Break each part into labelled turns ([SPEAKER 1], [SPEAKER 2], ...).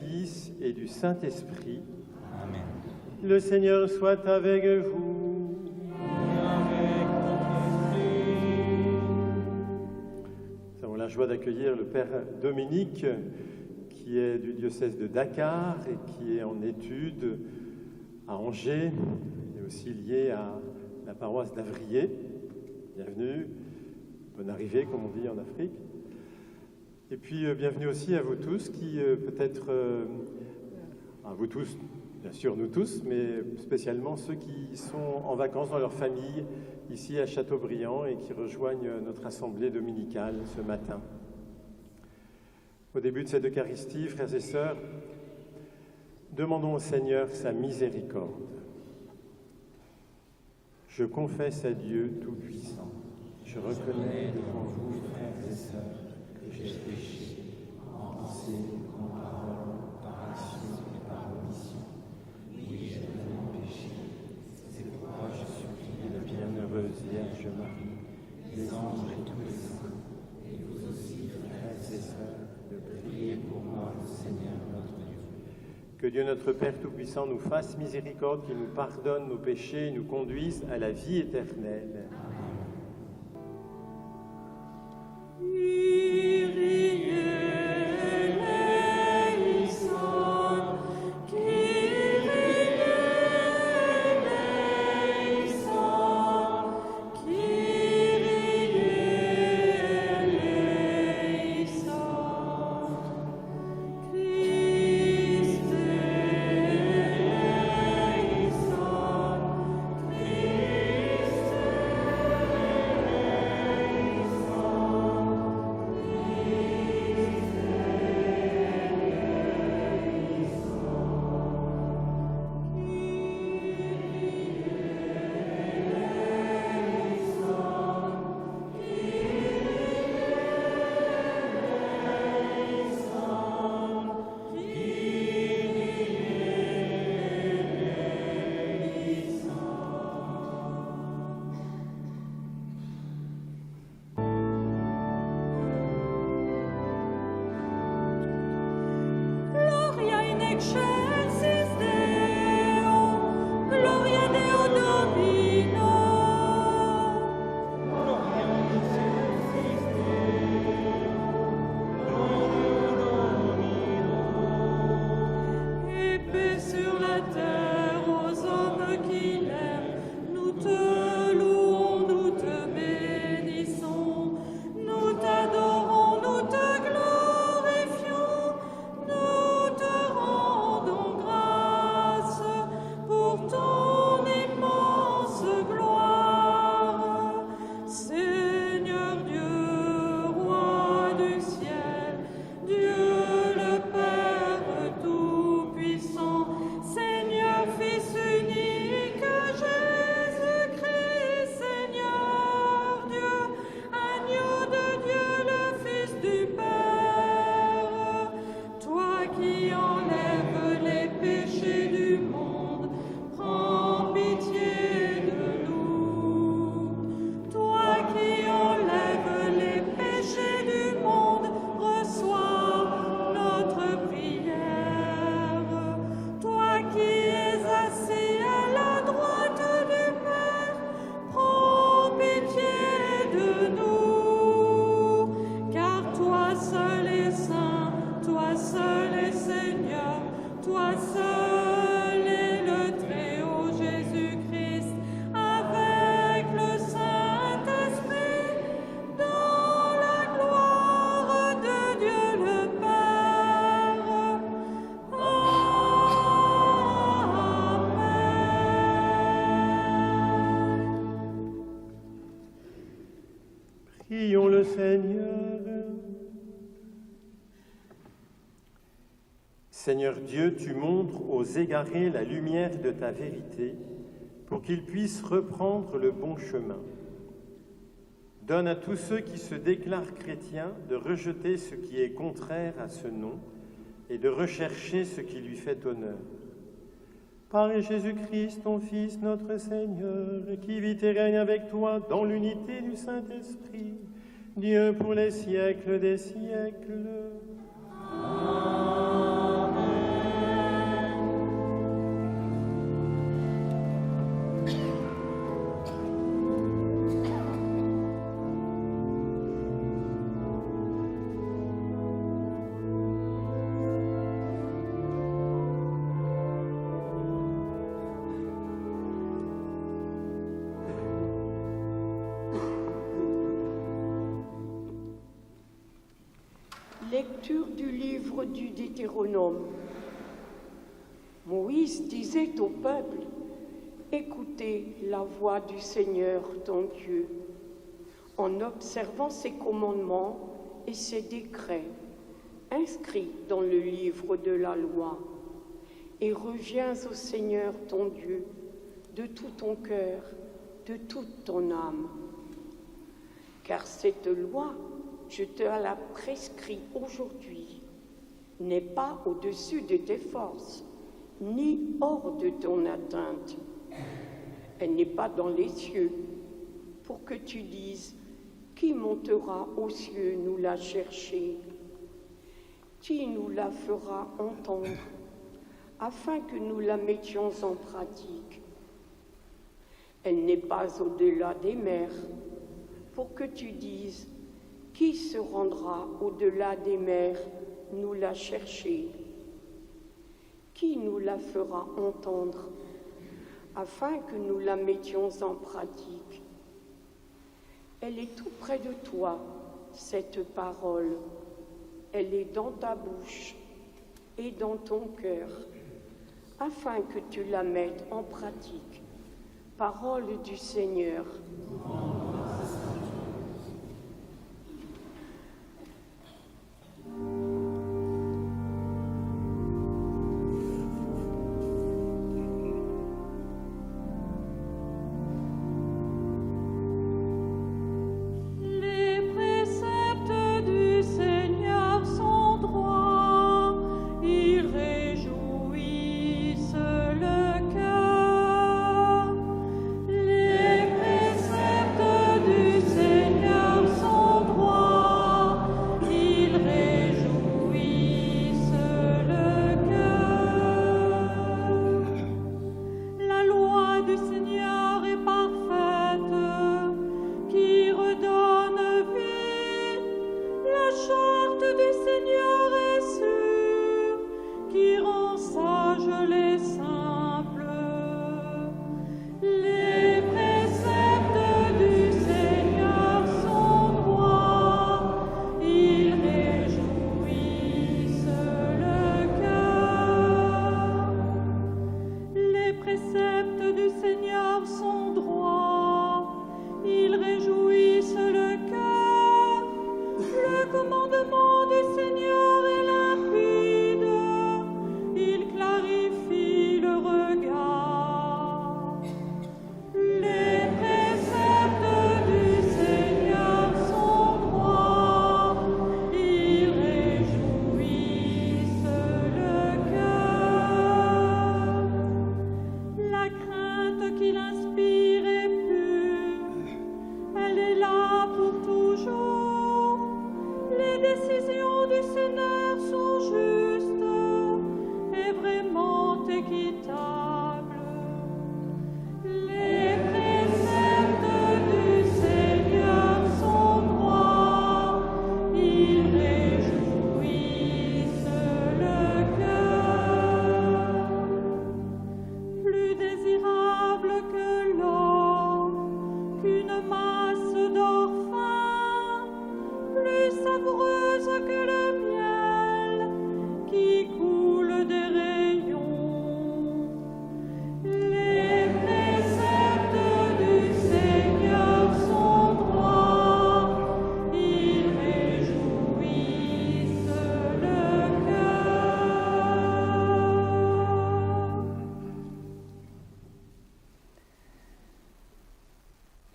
[SPEAKER 1] Fils et du Saint-Esprit.
[SPEAKER 2] Amen.
[SPEAKER 1] Le Seigneur soit avec vous.
[SPEAKER 2] Et avec ton esprit.
[SPEAKER 1] Nous avons la joie d'accueillir le Père Dominique, qui est du diocèse de Dakar et qui est en études à Angers, et aussi lié à la paroisse d'Avrier. Bienvenue, bonne arrivée, comme on dit en Afrique. Et puis, bienvenue aussi à vous tous qui, peut-être, à vous tous, bien sûr nous tous, mais spécialement ceux qui sont en vacances dans leur famille, ici à Châteaubriand, et qui rejoignent notre assemblée dominicale ce matin. Au début de cette Eucharistie, frères et sœurs, demandons au Seigneur sa miséricorde. Je confesse à Dieu Tout-Puissant. Je reconnais devant vous, frères et sœurs, que j'ai péché en pensée, en parole, par action et par omission. Oui, j'ai vraiment péché. C'est pourquoi je supplie la bienheureuse Vierge Marie, les anges et tous les saints, et vous aussi, frères et sœurs, de prier pour moi, le Seigneur notre Dieu. Que Dieu notre Père Tout-Puissant nous fasse miséricorde, qu'il nous pardonne nos péchés et nous conduise à la vie éternelle. Prions le Seigneur. Seigneur Dieu, tu montres aux égarés la lumière de ta vérité pour qu'ils puissent reprendre le bon chemin. Donne à tous ceux qui se déclarent chrétiens de rejeter ce qui est contraire à ce nom et de rechercher ce qui lui fait honneur. Par Jésus-Christ, ton Fils, notre Seigneur, qui vit et règne avec toi dans l'unité du Saint-Esprit, Dieu pour les siècles des siècles. Amen.
[SPEAKER 3] Deutéronome, Moïse disait au peuple, « Écoutez la voix du Seigneur ton Dieu, en observant ses commandements et ses décrets, inscrits dans le livre de la loi, et reviens au Seigneur ton Dieu de tout ton cœur, de toute ton âme. Car cette loi, je te la prescris aujourd'hui, n'est pas au-dessus de tes forces, ni hors de ton atteinte. Elle n'est pas dans les cieux, pour que tu dises, qui montera aux cieux nous la chercher? Qui nous la fera entendre, afin que nous la mettions en pratique? Elle n'est pas au-delà des mers, pour que tu dises, qui se rendra au-delà des mers nous la chercher? Qui nous la fera entendre, afin que nous la mettions en pratique? Elle est tout près de toi, cette parole. Elle est dans ta bouche et dans ton cœur, afin que tu la mettes en pratique. Parole du Seigneur.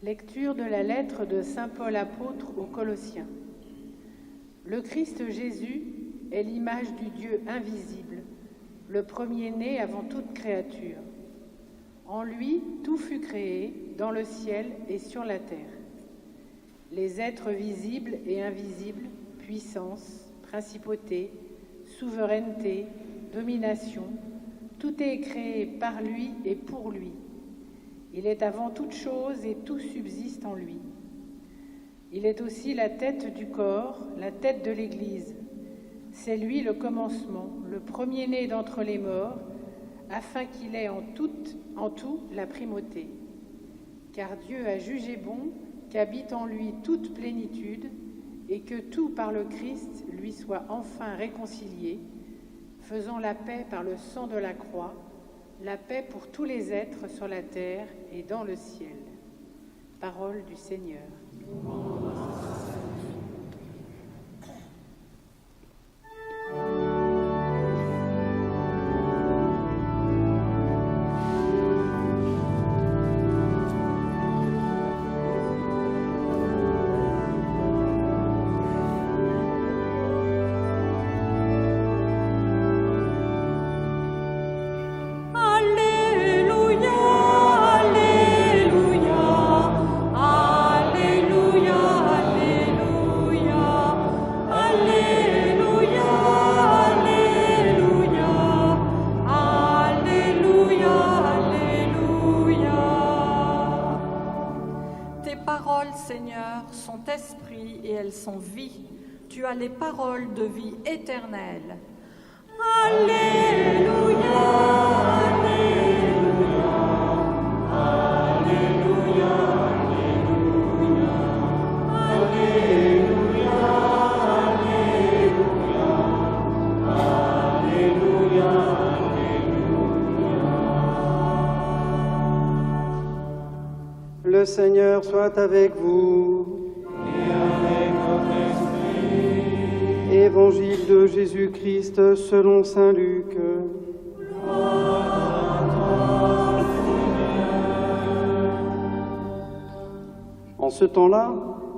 [SPEAKER 4] Lecture de la lettre de saint Paul apôtre aux Colossiens. Le Christ Jésus est l'image du Dieu invisible, le premier-né avant toute créature. En lui, tout fut créé, dans le ciel et sur la terre. Les êtres visibles et invisibles, puissance, principauté, souveraineté, domination, tout est créé par lui et pour lui. Il est avant toute chose et tout subsiste en lui. Il est aussi la tête du corps, la tête de l'Église. C'est lui le commencement, le premier-né d'entre les morts, afin qu'il ait en tout la primauté. Car Dieu a jugé bon qu'habite en lui toute plénitude et que tout par le Christ lui soit enfin réconcilié, faisons la paix par le sang de la croix, la paix pour tous les êtres sur la terre et dans le ciel. Parole du Seigneur.
[SPEAKER 5] Seigneur, sont esprit et elles sont vie. Tu as les paroles de vie éternelle. Alléluia, Alléluia, Alléluia, Alléluia, Alléluia, Alléluia, Alléluia, Alléluia.
[SPEAKER 6] Le Seigneur soit avec vous.
[SPEAKER 2] Et avec votre esprit.
[SPEAKER 6] Évangile de Jésus-Christ selon saint Luc. En ce temps-là,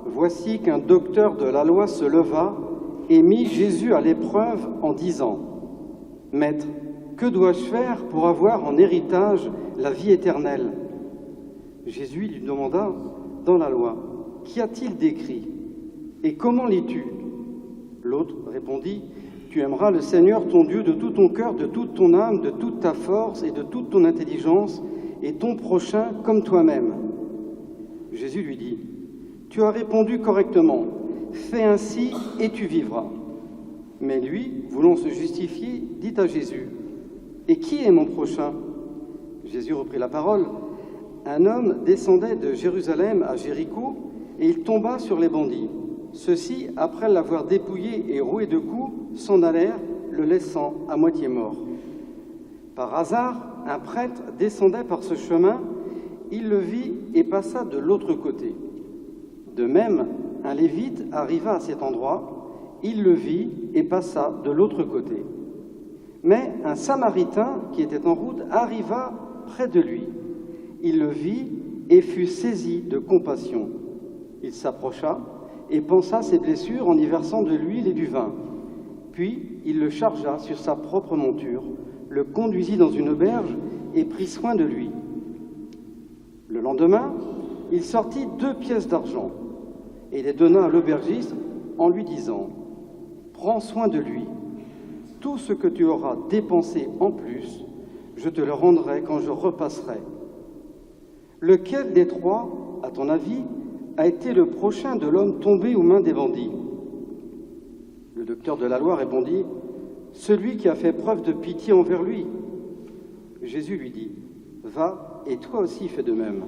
[SPEAKER 6] voici qu'un docteur de la loi se leva et mit Jésus à l'épreuve en disant : « Maître, que dois-je faire pour avoir en héritage la vie éternelle ?» Jésus lui demanda dans la loi : « Qu'y a-t-il d'écrit ? Et comment lis-tu » L'autre répondit : « Tu aimeras le Seigneur ton Dieu de tout ton cœur, de toute ton âme, de toute ta force et de toute ton intelligence, et ton prochain comme toi-même. » Jésus lui dit : « Tu as répondu correctement, fais ainsi et tu vivras. » Mais lui, voulant se justifier, dit à Jésus : « Et qui est mon prochain ?» Jésus reprit la parole : « Un homme descendait de Jérusalem à Jéricho, et il tomba sur les bandits. Ceux-ci, après l'avoir dépouillé et roué de coups, s'en allèrent, le laissant à moitié mort. Par hasard, un prêtre descendait par ce chemin, il le vit et passa de l'autre côté. De même, un lévite arriva à cet endroit, il le vit et passa de l'autre côté. Mais un samaritain qui était en route arriva près de lui. Il le vit et fut saisi de compassion. Il s'approcha et pansa ses blessures en y versant de l'huile et du vin. Puis il le chargea sur sa propre monture, le conduisit dans une auberge et prit soin de lui. Le lendemain, il sortit 2 pièces d'argent et les donna à l'aubergiste en lui disant : « Prends soin de lui. Tout ce que tu auras dépensé en plus, je te le rendrai quand je repasserai. » Lequel des 3, à ton avis, a été le prochain de l'homme tombé aux mains des bandits ? Le docteur de la loi répondit : « Celui qui a fait preuve de pitié envers lui. » Jésus lui dit : « Va, et toi aussi fais de même. »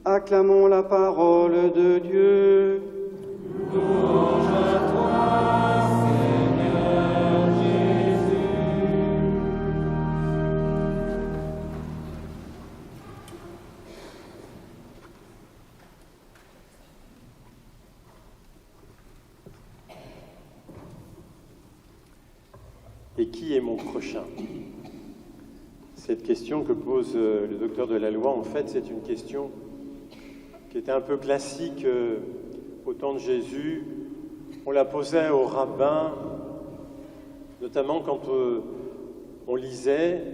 [SPEAKER 6] Acclamons la parole de Dieu.
[SPEAKER 2] Louange à toi, Seigneur Jésus.
[SPEAKER 1] Et qui est mon prochain ? Cette question que pose le docteur de la loi, en fait, c'est une question qui était un peu classique au temps de Jésus. On la posait aux rabbins, notamment quand on lisait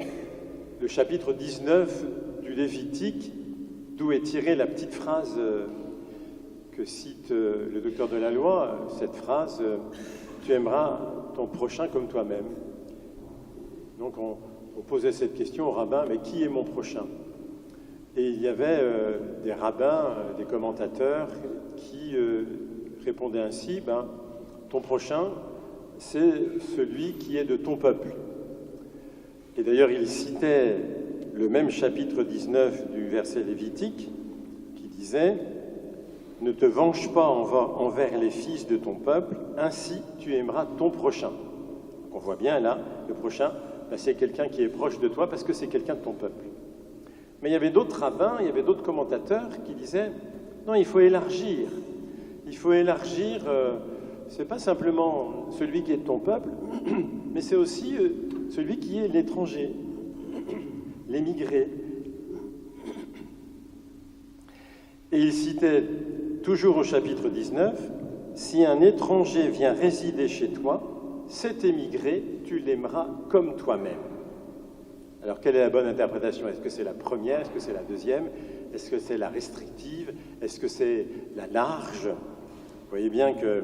[SPEAKER 1] le chapitre 19 du Lévitique, d'où est tirée la petite phrase que cite le docteur de la loi, cette phrase « Tu aimeras ton prochain comme toi-même ». Donc on posait cette question aux rabbins, mais qui est mon prochain ? Et il y avait des rabbins, des commentateurs qui répondaient ainsi, ton prochain, c'est celui qui est de ton peuple. Et d'ailleurs, il citait le même chapitre 19 du verset lévitique qui disait « Ne te venge pas envers les fils de ton peuple, ainsi tu aimeras ton prochain. » Donc on voit bien là, le prochain, ben, c'est quelqu'un qui est proche de toi parce que c'est quelqu'un de ton peuple. Mais il y avait d'autres rabbins, il y avait d'autres commentateurs qui disaient non, il faut élargir. Il faut élargir, c'est pas simplement celui qui est de ton peuple, mais c'est aussi celui qui est l'étranger, l'émigré. Et il citait toujours au chapitre 19, « Si un étranger vient résider chez toi, cet émigré, tu l'aimeras comme toi-même. » Alors, quelle est la bonne interprétation? Est-ce que c'est la première? Est-ce que c'est la deuxième? Est-ce que c'est la restrictive? Est-ce que c'est la large? Vous voyez bien que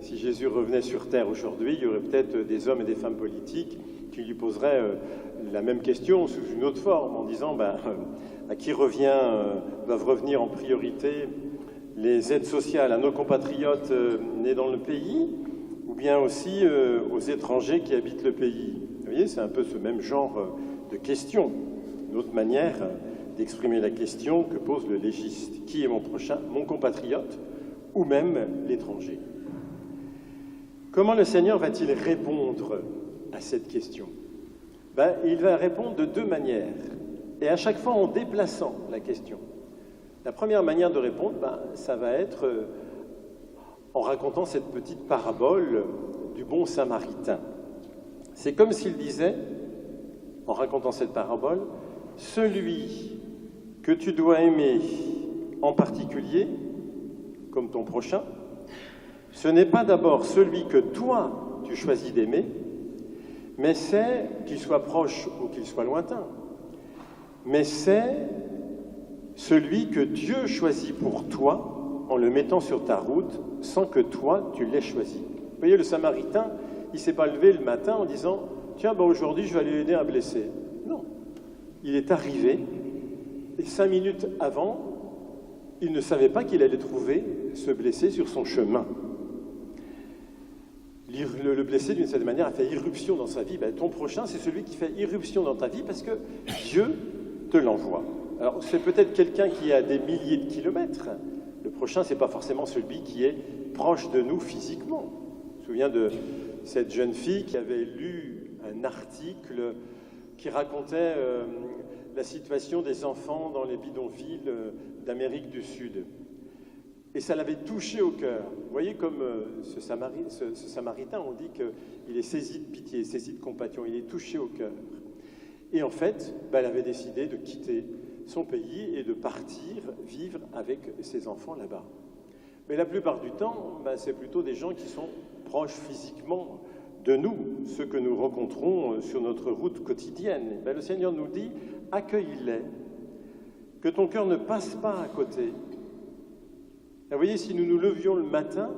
[SPEAKER 1] si Jésus revenait sur terre aujourd'hui, il y aurait peut-être des hommes et des femmes politiques qui lui poseraient la même question sous une autre forme, en disant à qui doivent revenir en priorité les aides sociales à nos compatriotes nés dans le pays, ou bien aussi aux étrangers qui habitent le pays. Vous voyez, c'est un peu ce même genre de question, une autre manière d'exprimer la question que pose le légiste. Qui est mon prochain, mon compatriote, ou même l'étranger? Comment le Seigneur va-t-il répondre à cette question? Il va répondre de deux manières, et à chaque fois en déplaçant la question. La première manière de répondre, ça va être en racontant cette petite parabole du bon samaritain. C'est comme s'il disait, en racontant cette parabole, celui que tu dois aimer en particulier, comme ton prochain, ce n'est pas d'abord celui que toi tu choisis d'aimer, mais c'est, qu'il soit proche ou qu'il soit lointain, mais c'est celui que Dieu choisit pour toi en le mettant sur ta route sans que toi tu l'aies choisi. Vous voyez, le Samaritain, il ne s'est pas levé le matin en disant « Tiens, aujourd'hui je vais aller aider un blessé ». Non, il est arrivé et 5 minutes avant, il ne savait pas qu'il allait trouver ce blessé sur son chemin. Le blessé, d'une certaine manière, a fait irruption dans sa vie. Ton prochain, c'est celui qui fait irruption dans ta vie parce que Dieu te l'envoie. Alors, c'est peut-être quelqu'un qui est à des milliers de kilomètres. Le prochain, ce n'est pas forcément celui qui est proche de nous physiquement. Je me souviens de cette jeune fille qui avait lu un article qui racontait la situation des enfants dans les bidonvilles d'Amérique du Sud. Et ça l'avait touché au cœur. Vous voyez comme ce Samaritain, on dit qu'il est saisi de pitié, saisi de compassion, il est touché au cœur. Et en fait, elle avait décidé de quitter son pays et de partir vivre avec ses enfants là-bas. Mais la plupart du temps, c'est plutôt des gens qui sont proches physiquement de nous, ceux que nous rencontrons sur notre route quotidienne. Le Seigneur nous dit, accueille-les, que ton cœur ne passe pas à côté. Vous voyez, si nous nous levions le matin,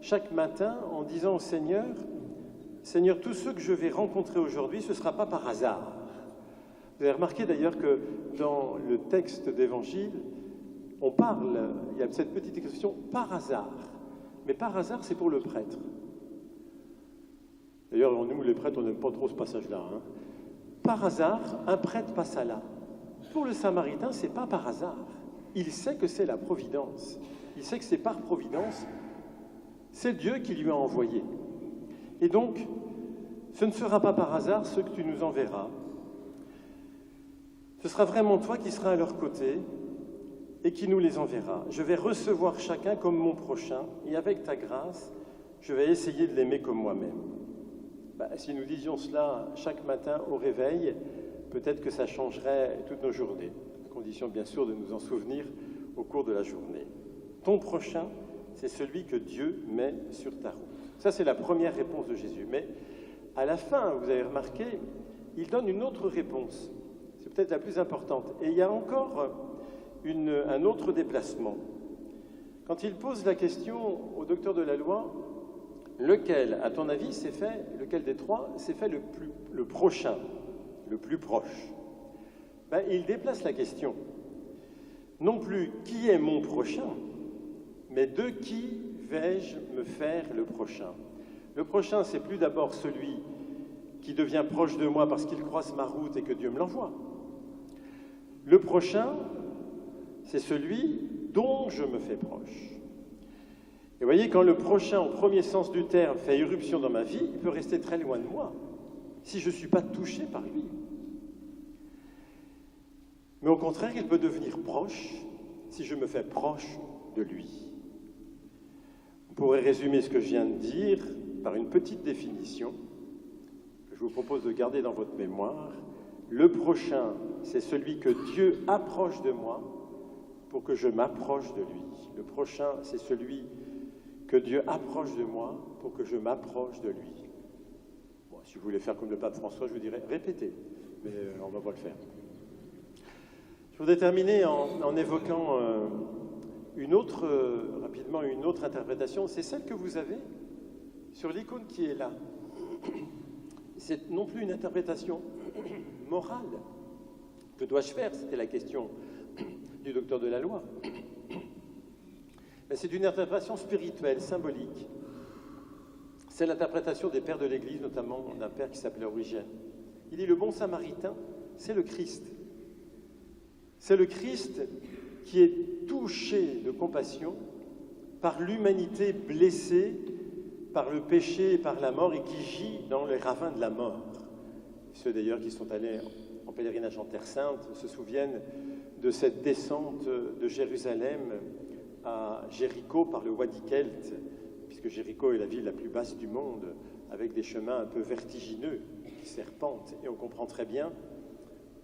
[SPEAKER 1] chaque matin, en disant au Seigneur, Seigneur, tous ceux que je vais rencontrer aujourd'hui, ce ne sera pas par hasard. Vous avez remarqué d'ailleurs que dans le texte d'Évangile, on parle, il y a cette petite expression, par hasard. Mais par hasard, c'est pour le prêtre. D'ailleurs, nous, les prêtres, on n'aime pas trop ce passage-là. Par hasard, un prêtre passa là. Pour le Samaritain, ce n'est pas par hasard. Il sait que c'est la providence. Il sait que c'est par providence. C'est Dieu qui lui a envoyé. Et donc, ce ne sera pas par hasard ce que tu nous enverras. Ce sera vraiment toi qui seras à leur côté et qui nous les enverra. Je vais recevoir chacun comme mon prochain et avec ta grâce, je vais essayer de l'aimer comme moi-même. Si nous disions cela chaque matin au réveil, peut-être que ça changerait toutes nos journées, à condition bien sûr de nous en souvenir au cours de la journée. Ton prochain, c'est celui que Dieu met sur ta route. Ça, c'est la première réponse de Jésus. Mais à la fin, vous avez remarqué, il donne une autre réponse. C'est peut-être la plus importante. Et il y a encore un autre déplacement. Quand il pose la question au docteur de la loi, lequel, à ton avis, lequel des trois s'est fait le prochain, le plus proche? Il déplace la question. Non plus qui est mon prochain, mais de qui vais-je me faire le prochain? Le prochain, c'est plus d'abord celui qui devient proche de moi parce qu'il croise ma route et que Dieu me l'envoie. Le prochain, c'est celui dont je me fais proche. Et vous voyez, quand le prochain, au premier sens du terme, fait irruption dans ma vie, il peut rester très loin de moi, si je ne suis pas touché par lui. Mais au contraire, il peut devenir proche si je me fais proche de lui. On pourrait résumer ce que je viens de dire par une petite définition que je vous propose de garder dans votre mémoire. Le prochain, c'est celui que Dieu approche de moi pour que je m'approche de lui. Le prochain, c'est celui que Dieu approche de moi pour que je m'approche de lui. Bon, si vous voulez faire comme le pape François, je vous dirais répétez, mais on ne va pas le faire. Je voudrais terminer en évoquant rapidement une autre interprétation. C'est celle que vous avez sur l'icône qui est là. C'est non plus une interprétation morale. Que dois-je faire? C'était la question du docteur de la loi. Mais c'est une interprétation spirituelle, symbolique. C'est l'interprétation des pères de l'Église, notamment d'un père qui s'appelait Origène. Il dit le bon samaritain, c'est le Christ. C'est le Christ qui est touché de compassion par l'humanité blessée par le péché et par la mort et qui gît dans les ravins de la mort. Ceux d'ailleurs qui sont allés en pèlerinage en Terre Sainte se souviennent de cette descente de Jérusalem à Jéricho par le Wadi Kelt, puisque Jéricho est la ville la plus basse du monde, avec des chemins un peu vertigineux qui serpentent. Et on comprend très bien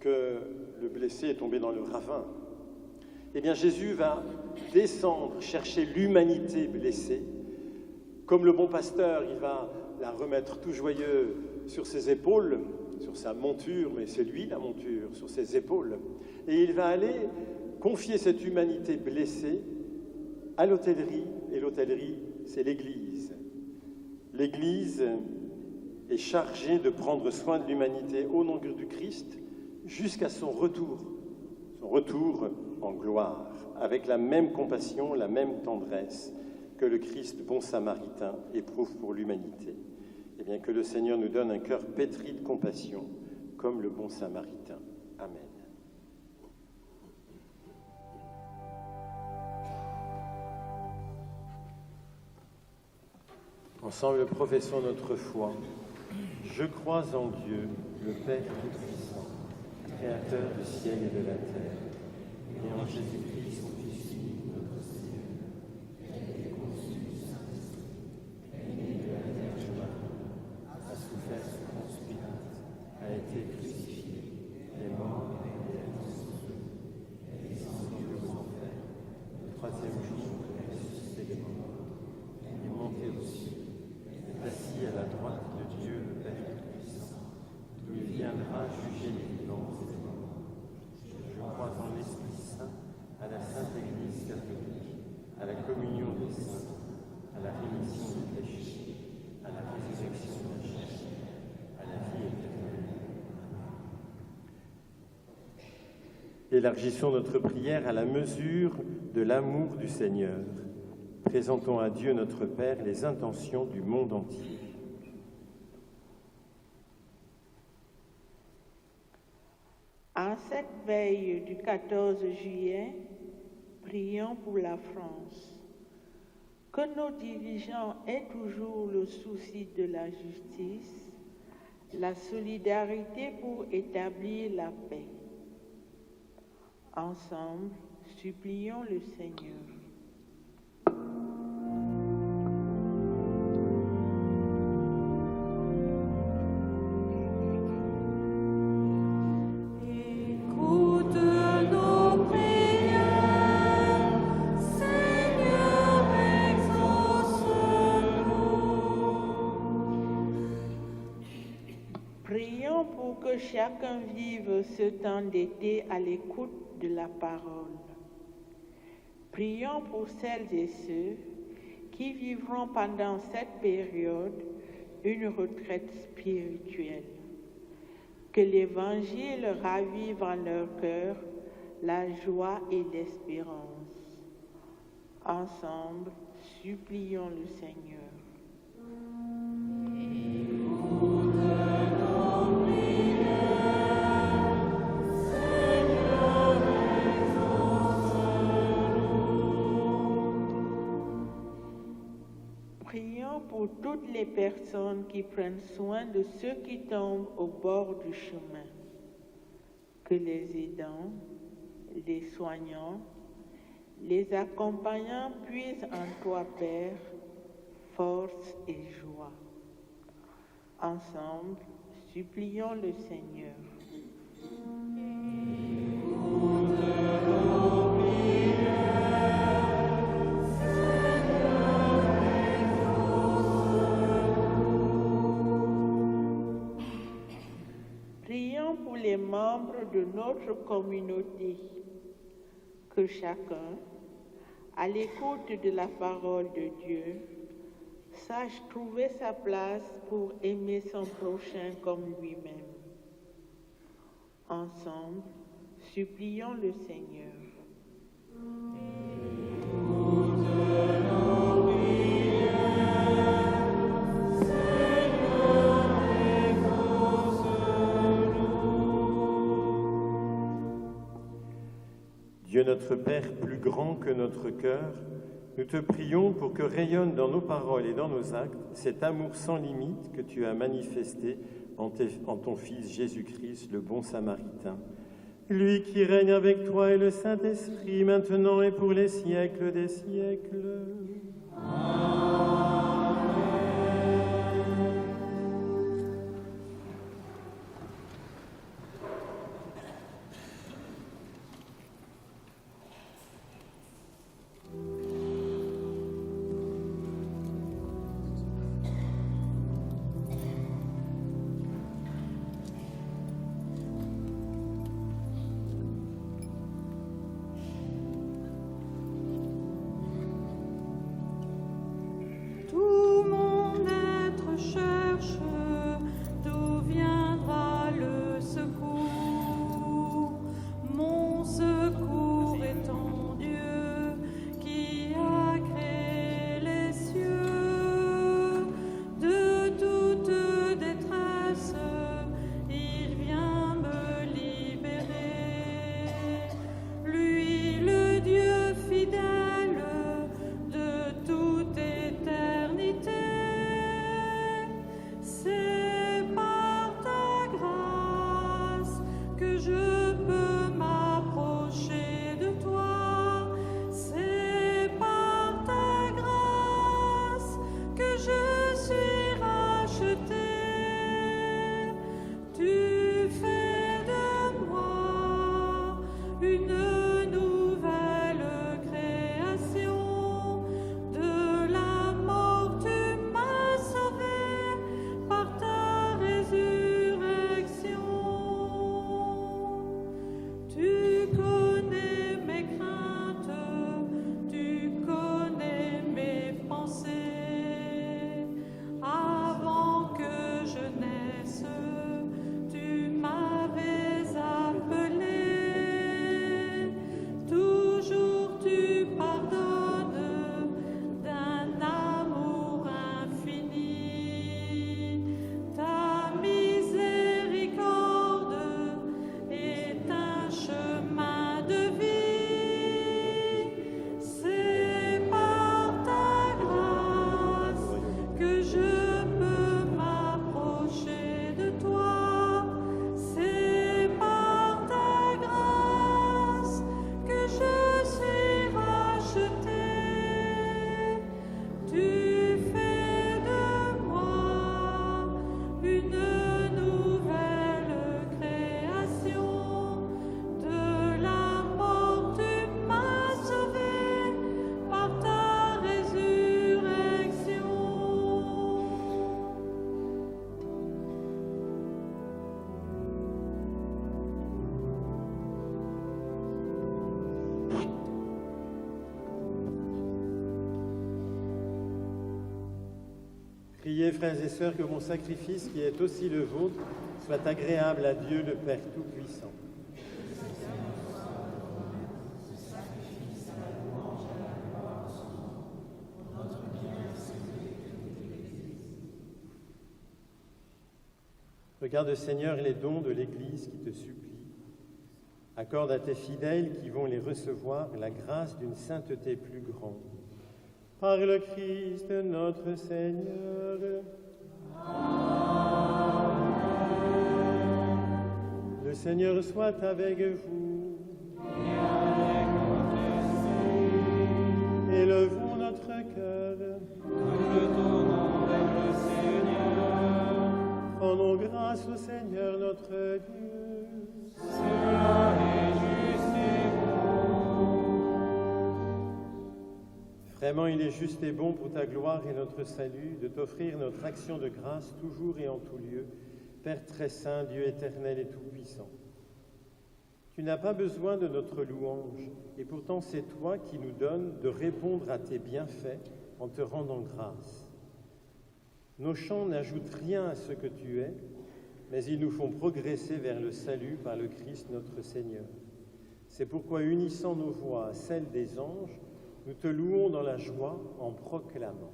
[SPEAKER 1] que le blessé est tombé dans le ravin. Eh bien, Jésus va descendre chercher l'humanité blessée. Comme le bon pasteur, il va la remettre tout joyeux sur ses épaules, sur sa monture, mais c'est lui la monture, sur ses épaules. Et il va aller confier cette humanité blessée à l'hôtellerie, et l'hôtellerie, c'est l'Église. L'Église est chargée de prendre soin de l'humanité au nom du Christ jusqu'à son retour en gloire, avec la même compassion, la même tendresse que le Christ bon samaritain éprouve pour l'humanité. Et bien que le Seigneur nous donne un cœur pétri de compassion, comme le bon samaritain. Amen. Ensemble, professons notre foi. Je crois en Dieu, le Père Tout-Puissant, Créateur du ciel et de la terre, et en Jésus-Christ, son Fils unique, notre Seigneur, qui a été conçu du Saint-Esprit, est né de la Vierge Marie, a souffert sous Ponce Pilate, a été crucifié, est mort et est ressuscité, est descendu aux enfers, le troisième jour est ressuscité des morts, est monté au ciel, est assis à la droite de Dieu, le Père Tout-Puissant. Il viendra juger les vivants et les morts. Je crois en l'Esprit Saint, à la Sainte Église catholique, à la communion des saints, à la rémission des péchés, à la résurrection de la chair, à la vie éternelle. Élargissons notre prière à la mesure de l'amour du Seigneur. Présentons à Dieu notre Père les intentions du monde entier.
[SPEAKER 7] En cette veille du 14 juillet, prions pour la France. Que nos dirigeants aient toujours le souci de la justice, la solidarité pour établir la paix. Ensemble, supplions le Seigneur. Prions pour que chacun vive ce temps d'été à l'écoute de la parole. Prions pour celles et ceux qui vivront pendant cette période une retraite spirituelle. Que l'Évangile ravive en leur cœur la joie et l'espérance. Ensemble, supplions le Seigneur. toutes les personnes qui prennent soin de ceux qui tombent au bord du chemin, que les aidants, les soignants, les accompagnants puissent en toi, Père, force et joie. Ensemble, supplions le Seigneur. Prions pour les membres de notre communauté, que chacun, à l'écoute de la parole de Dieu, sache trouver sa place pour aimer son prochain comme lui-même. Ensemble, supplions le Seigneur.
[SPEAKER 1] Dieu notre Père, plus grand que notre cœur, nous te prions pour que rayonne dans nos paroles et dans nos actes cet amour sans limite que tu as manifesté en ton Fils Jésus-Christ, le bon Samaritain. Lui qui règne avec toi et le Saint-Esprit, maintenant et pour les siècles des siècles. Priez, frères et sœurs, que mon sacrifice, qui est aussi le vôtre, soit agréable à Dieu, le Père Tout-Puissant. Regarde, Seigneur, les dons de l'Église qui te supplie. Accorde à tes fidèles qui vont les recevoir la grâce d'une sainteté plus grande. Par le Christ notre Seigneur. Le Seigneur soit avec vous. Élevons notre cœur.
[SPEAKER 2] Nous le tournons vers le Seigneur.
[SPEAKER 1] Rendons grâce au Seigneur notre Dieu.
[SPEAKER 2] Cela est juste et bon.
[SPEAKER 1] Vraiment, il est juste et bon pour ta gloire et notre salut de t'offrir notre action de grâce toujours et en tout lieu, Père très saint, Dieu éternel et tout-puissant. Tu n'as pas besoin de notre louange, et pourtant c'est toi qui nous donnes de répondre à tes bienfaits en te rendant grâce. Nos chants n'ajoutent rien à ce que tu es, mais ils nous font progresser vers le salut par le Christ notre Seigneur. C'est pourquoi, unissant nos voix à celles des anges, nous te louons dans la joie en proclamant.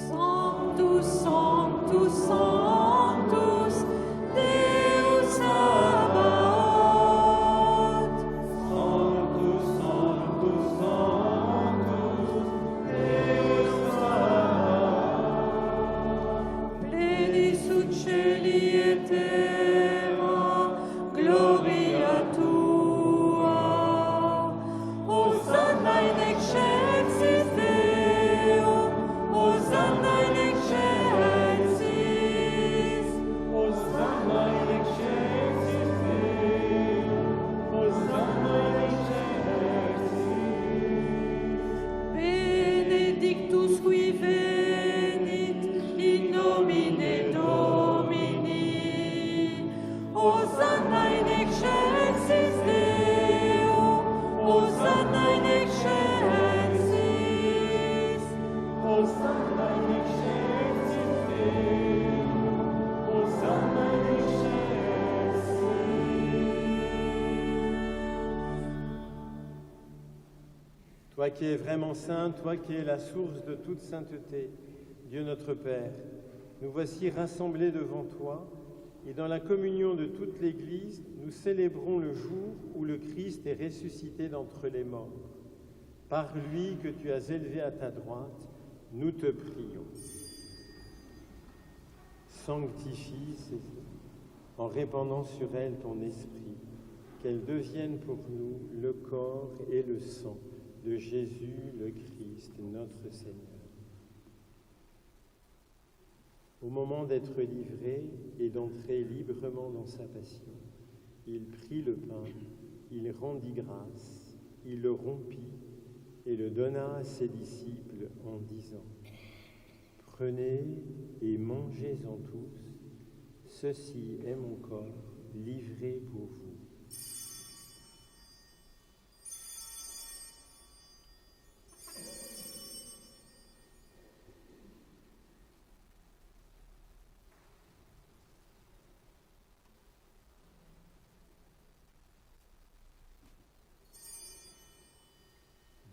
[SPEAKER 5] Sanctus, Sanctus, Sanctus, Deus Sabaoth.
[SPEAKER 2] Sanctus, Sanctus, Sanctus, Deus Sabaoth.
[SPEAKER 5] Pleni sut celi et terra, gloria tua. Hosanna in excelsis Deo, Hosanna in excelsis.
[SPEAKER 2] Hosanna in excelsis Deo, Hosanna in excelsis.
[SPEAKER 5] Benedictus qui venit in nomine Domini. Hosanna in excelsis Deo, Hosanna in excelsis.
[SPEAKER 2] Hosanna in excelsis Deo, Hosanna in excelsis.
[SPEAKER 1] Toi qui es vraiment saint, toi qui es la source de toute sainteté, Dieu notre Père, nous voici rassemblés devant toi, et dans la communion de toute l'Église, nous célébrons le jour où le Christ est ressuscité d'entre les morts. Par lui que tu as élevé à ta droite, nous te prions. Sanctifie ces eaux, en répandant sur elles ton esprit, qu'elles deviennent pour nous le corps et le sang de Jésus le Christ, notre Seigneur. Au moment d'être livré et d'entrer librement dans sa passion, il prit le pain, il rendit grâce, il le rompit et le donna à ses disciples en disant : « Prenez et mangez-en tous, ceci est mon corps livré pour vous. »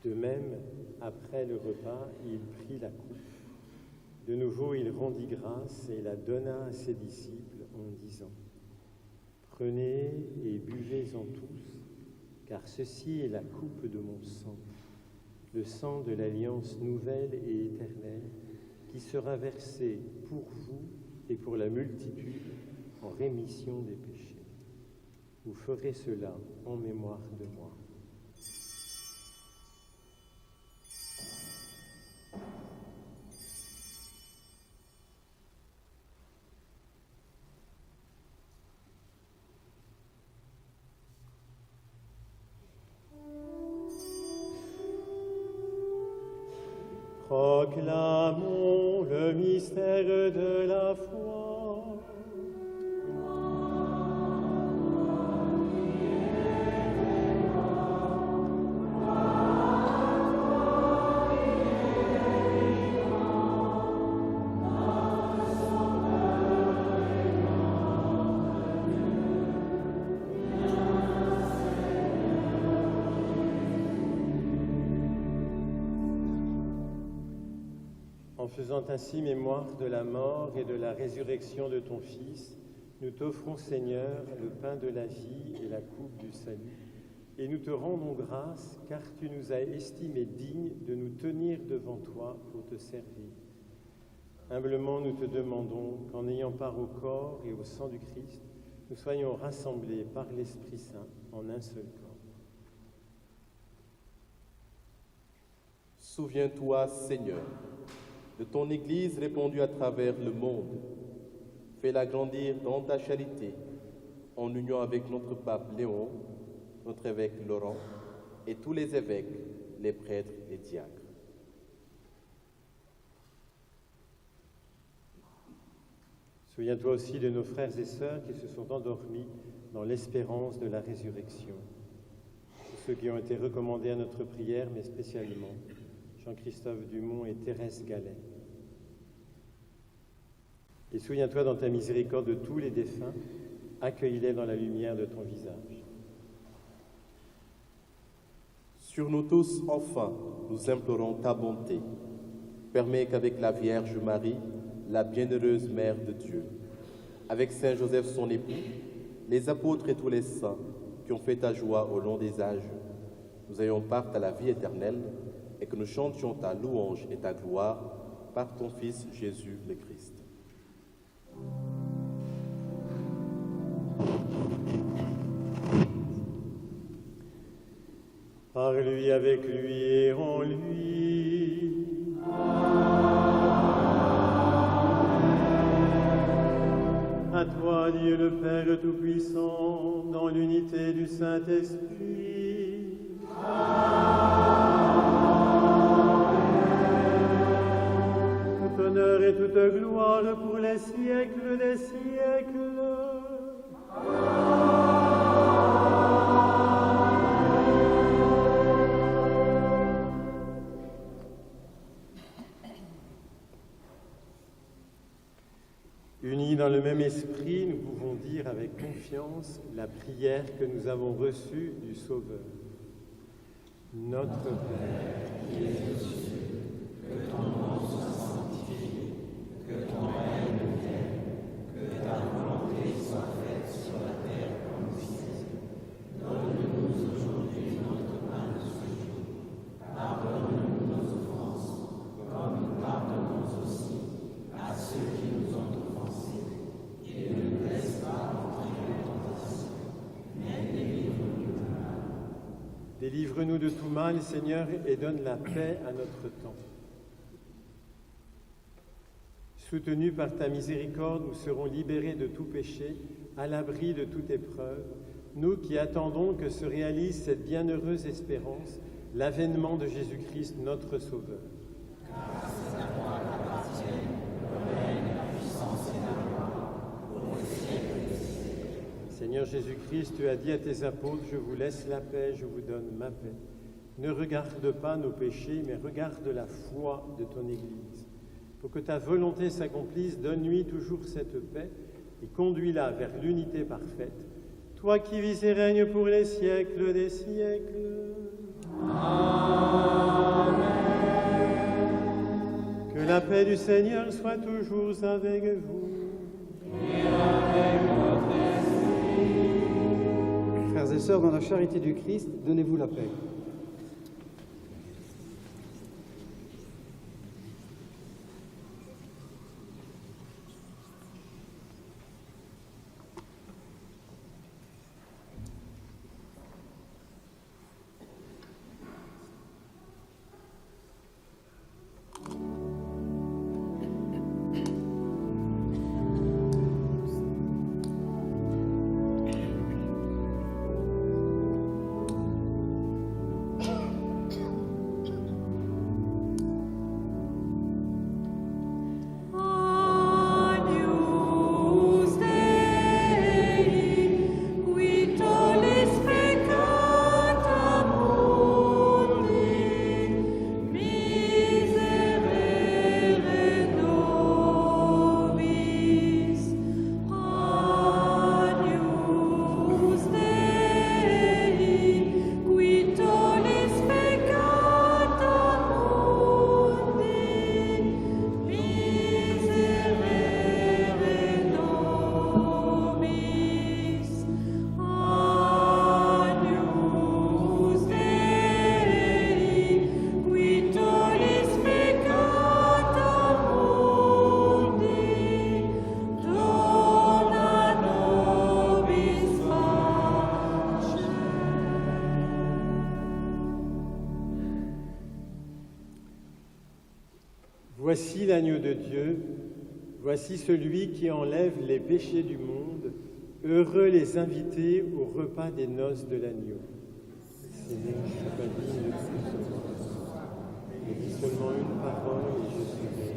[SPEAKER 1] De même, après le repas, il prit la coupe. De nouveau, il rendit grâce et la donna à ses disciples en disant : « Prenez et buvez-en tous, car ceci est la coupe de mon sang, le sang de l'alliance nouvelle et éternelle, qui sera versé pour vous et pour la multitude en rémission des péchés. Vous ferez cela en mémoire de moi. » Proclamons le mystère de la foi. En faisant ainsi mémoire de la mort et de la résurrection de ton Fils, nous t'offrons, Seigneur, le pain de la vie et la coupe du salut, et nous te rendons grâce, car tu nous as estimés dignes de nous tenir devant toi pour te servir. Humblement, nous te demandons qu'en ayant part au corps et au sang du Christ, nous soyons rassemblés par l'Esprit Saint en un seul corps.
[SPEAKER 8] Souviens-toi, Seigneur, de ton Église répandue à travers le monde. Fais-la grandir dans ta charité, en union avec notre pape Léon, notre évêque Laurent et tous les évêques, les prêtres et diacres.
[SPEAKER 1] Souviens-toi aussi de nos frères et sœurs qui se sont endormis dans l'espérance de la résurrection. Ceux qui ont été recommandés à notre prière, mais spécialement Jean-Christophe Dumont et Thérèse Gallet. Et souviens-toi dans ta miséricorde de tous les défunts, accueille-les dans la lumière de ton visage.
[SPEAKER 8] Sur nous tous, enfin, nous implorons ta bonté. Permets qu'avec la Vierge Marie, la bienheureuse Mère de Dieu, avec Saint Joseph son époux, les apôtres et tous les saints qui ont fait ta joie au long des âges, nous ayons part à la vie éternelle et que nous chantions ta louange et ta gloire par ton Fils Jésus le Christ.
[SPEAKER 1] Par lui, avec lui et en lui. À toi, Dieu le Père Tout-Puissant, dans l'unité du Saint-Esprit. Tout honneur et toute gloire pour les siècles des siècles. Unis dans le même esprit, nous pouvons dire avec confiance la prière que nous avons reçue du Sauveur. Notre Père, qui es aux cieux, que ton nom soit sanctifié, que ton règne vienne, que ta volonté soit faite sur la terre comme au ciel. Donne-nous aujourd'hui notre pain de ce jour. Pardonne-nous nos offenses, comme nous pardonnons aussi à ceux qui nous ont offensés. Et ne nous laisse pas entrer en tentation, mais délivre-nous du mal. Délivre-nous de tout mal, Seigneur, et donne la paix à notre temps. Soutenus par ta miséricorde, nous serons libérés de tout péché, à l'abri de toute épreuve, nous qui attendons que se réalise cette bienheureuse espérance, l'avènement de Jésus-Christ, notre Sauveur. Seigneur Jésus-Christ, tu as dit à tes apôtres, je vous laisse la paix, je vous donne ma paix. Ne regarde pas nos péchés, mais regarde la foi de ton Église. Pour que ta volonté s'accomplisse, donne-lui toujours cette paix et conduis-la vers l'unité parfaite. Toi qui vis et règnes pour les siècles des siècles. Amen. Que la paix du Seigneur soit toujours avec vous. Et avec votre esprit.
[SPEAKER 6] Frères et sœurs, dans la charité du Christ, donnez-vous la paix.
[SPEAKER 1] Voici l'agneau de Dieu, voici celui qui enlève les péchés du monde. Heureux les invités au repas des noces de l'agneau. Seigneur, je suis pas digne de tout recevoir. Mais dis seulement une parole et je suis guéri.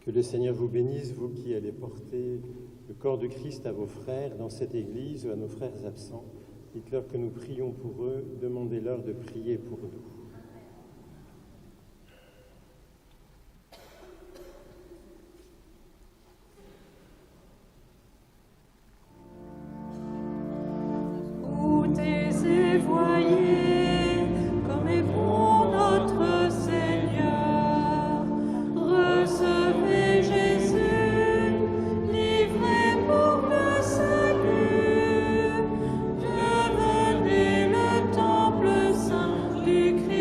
[SPEAKER 1] Que le Seigneur vous bénisse, vous qui allez porter le corps de Christ à vos frères dans cette Église ou à nos frères absents. Dites-leur que nous prions pour eux, demandez-leur de prier pour nous.
[SPEAKER 5] Goûtez et voyez comme est bon notre Seigneur. Recevez Jésus, livré pour le salut. Devenez le temple saint du Christ.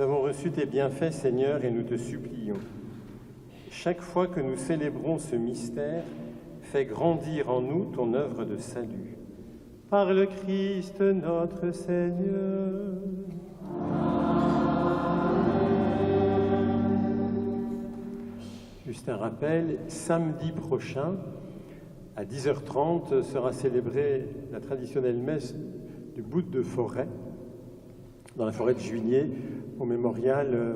[SPEAKER 1] avons reçu tes bienfaits, Seigneur, et nous te supplions. Chaque fois que nous célébrons ce mystère, fais grandir en nous ton œuvre de salut. Par le Christ notre Seigneur. Juste un rappel, samedi prochain, à 10h30, sera célébrée la traditionnelle messe du bout de forêt, dans la forêt de Juigné, au mémorial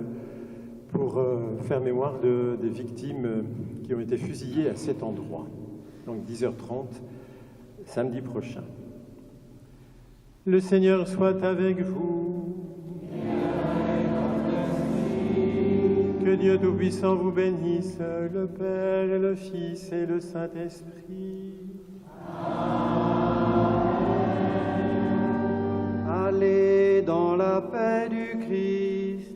[SPEAKER 1] pour faire mémoire des victimes qui ont été fusillées à cet endroit. Donc 10h30, samedi prochain. Le Seigneur soit avec vous. Que Dieu Tout-Puissant vous bénisse, le Père et le Fils et le Saint-Esprit.
[SPEAKER 6] Allez dans la paix du Christ.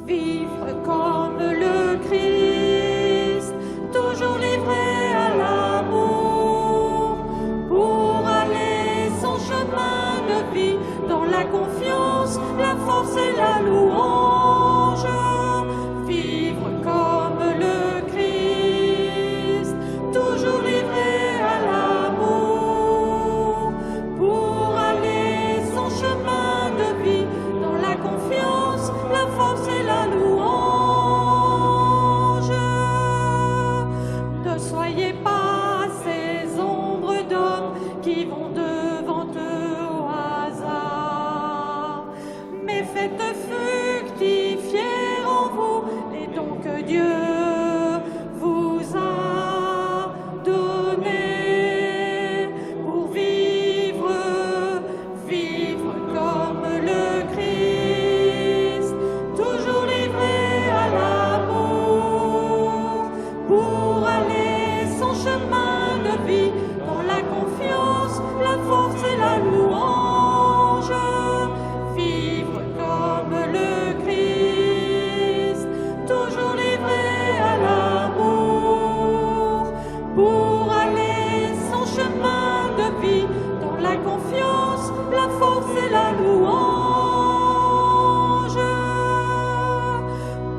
[SPEAKER 5] Vivre comme le Christ, toujours livré à l'amour, pour aller son chemin de vie dans la confiance, la force et la louange. Vivre comme le Christ, toujours livré à l'amour, pour aller son chemin de vie dans la confiance, la force et la louange. Ne soyez pas ces ombres d'hommes qui vont devant eux au hasard, mais faites fructifier en vous les dons que Dieu vous a donnés pour vivre comme le Christ, toujours livré à l'amour, pour aller son chemin de vie dans la confiance, la force et la louange. Vivre comme le Christ, toujours livré à l'amour, pour aller son chemin de vie dans la confiance, la force et la louange.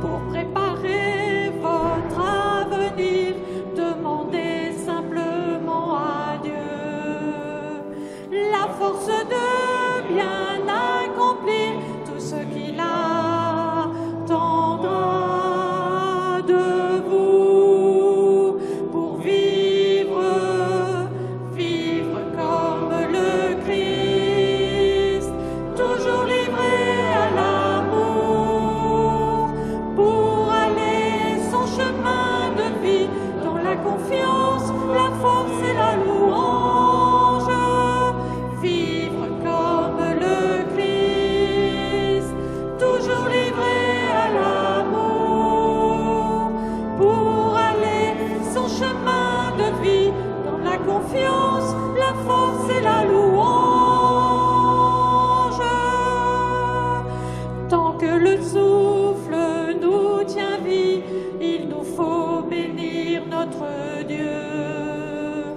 [SPEAKER 5] Pour préparer votre avenir, demandez simplement à Dieu la force de bien accomplir tout ce qu'il attendra de vous, pour vivre comme le Christ, toujours livré à l'amour, pour aller son chemin de vie dans la confiance, la force et la louange. Vivre comme le Christ, toujours livré à l'amour, pour aller son chemin de vie dans la confiance, la force et la louange. Tant que le souffle nous tient vie, il nous faut bénir notre Dieu.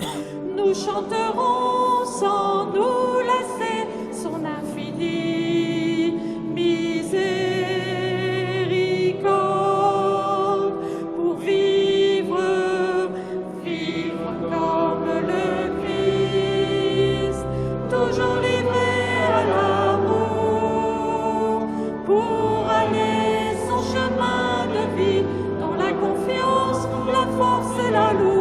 [SPEAKER 5] Nous chanterons sans nous lasser son infinie miséricorde, pour vivre comme le Christ, toujours livré à l'amour, pour aller son chemin de vie dans la confiance, la force et la louange.